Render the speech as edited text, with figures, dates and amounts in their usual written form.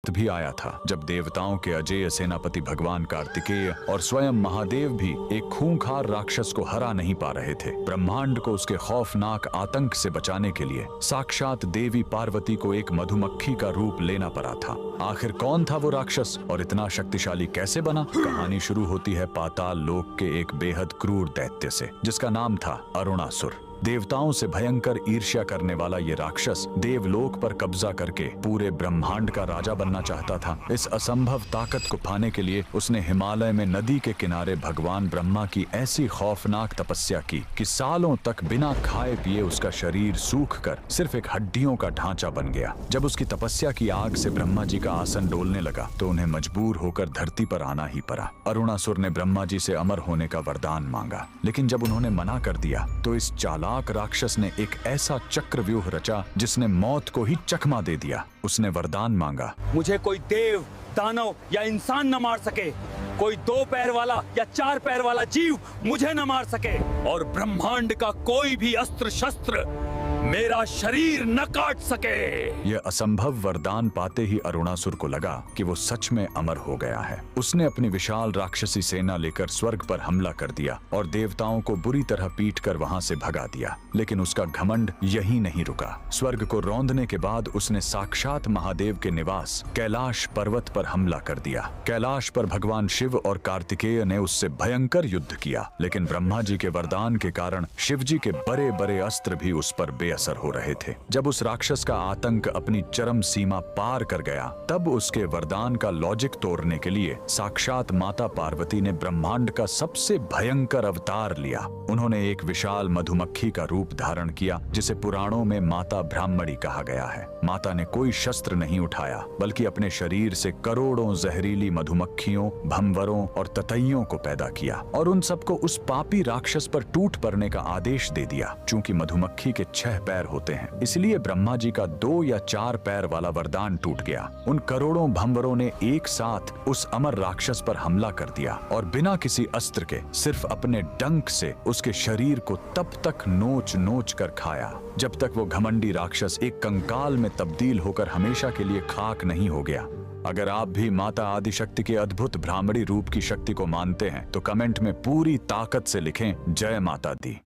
भी आया था जब देवताओं के अजेय सेनापति भगवान कार्तिकेय और स्वयं महादेव भी एक खूंखार राक्षस को हरा नहीं पा रहे थे। ब्रह्मांड को उसके खौफनाक आतंक से बचाने के लिए साक्षात देवी पार्वती को एक मधुमक्खी का रूप लेना पड़ा था। आखिर कौन था वो राक्षस और इतना शक्तिशाली कैसे बना? कहानी शुरू होती है पाताल लोक के एक बेहद क्रूर दैत्य से, जिसका नाम था अरुणासुर। देवताओं से भयंकर ईर्ष्या करने वाला ये राक्षस देवलोक पर कब्जा करके पूरे ब्रह्मांड का राजा बनना चाहता था। इस असंभव ताकत को पाने के लिए उसने हिमालय में नदी के किनारे भगवान ब्रह्मा की ऐसी खौफनाक तपस्या की कि सालों तक बिना खाए पिए उसका शरीर सूख कर सिर्फ एक हड्डियों का ढांचा बन गया। जब उसकी तपस्या की आग से ब्रह्मा जी का आसन डोलने लगा तो उन्हें मजबूर होकर धरती पर आना ही पड़ा। अरुणासुर ने ब्रह्मा जी से अमर होने का वरदान मांगा, लेकिन जब उन्होंने मना कर दिया तो इस चालाक राक्षस ने एक ऐसा चक्रव्यूह रचा जिसने मौत को ही चकमा दे दिया। उसने वरदान मांगा, मुझे कोई देव, दानव या इंसान न मार सके, कोई 2 पैर वाला या 4 पैर वाला जीव मुझे न मार सके, और ब्रह्मांड का कोई भी अस्त्र शस्त्र मेरा शरीर न काट सके। यह असंभव वरदान पाते ही अरुणासुर को लगा कि वो सच में अमर हो गया है। उसने अपनी विशाल राक्षसी सेना लेकर स्वर्ग पर हमला कर दिया और देवताओं को बुरी तरह पीटकर वहां से भगा दिया। लेकिन उसका घमंड यहीं नहीं रुका। स्वर्ग को रौंदने के बाद उसने साक्षात महादेव के निवास कैलाश पर्वत पर हमला कर दिया। कैलाश पर भगवान शिव और कार्तिकेय ने उससे भयंकर युद्ध किया, लेकिन ब्रह्मा जी के वरदान के कारण शिव जी के बड़े बड़े अस्त्र भी उस पर बेअसर हो रहे थे। जब उस राक्षस का आतंक अपनी चरम सीमा पार कर गया, तब उसके वरदान का लॉजिक तोड़ने के लिए साक्षात माता पार्वती ने ब्रह्मांड का सबसे भयंकर अवतार लिया। उन्होंने एक विशाल मधुमक्खी का रूप धारण किया, जिसे पुराणों में माता ब्राह्मणी कहा गया है। माता ने कोई शस्त्र नहीं उठाया, बल्कि अपने शरीर से करोड़ों जहरीली मधुमक्खियों, भंवरों और ततैयों को पैदा किया और उन सबको उस पापी राक्षस पर टूट पड़ने का आदेश दे दिया। चूंकि मधुमक्खी के 6 पैर होते हैं, इसलिए ब्रह्मा जी का 2 या 4 पैर वाला वरदान टूट गया। उन करोड़ों भंवरों ने एक साथ उस अमर राक्षस पर हमला कर दिया और बिना किसी अस्त्र के सिर्फ अपने डंक से उसके शरीर को तब तक नोच नोच कर खाया जब तक वो घमंडी राक्षस एक कंकाल में तब्दील होकर हमेशा के लिए खाक नहीं हो गया। अगर आप भी माता आदिशक्ति के अद्भुत ब्राह्मणी रूप की शक्ति को मानते हैं तो कमेंट में पूरी ताकत से लिखें, जय माता दी।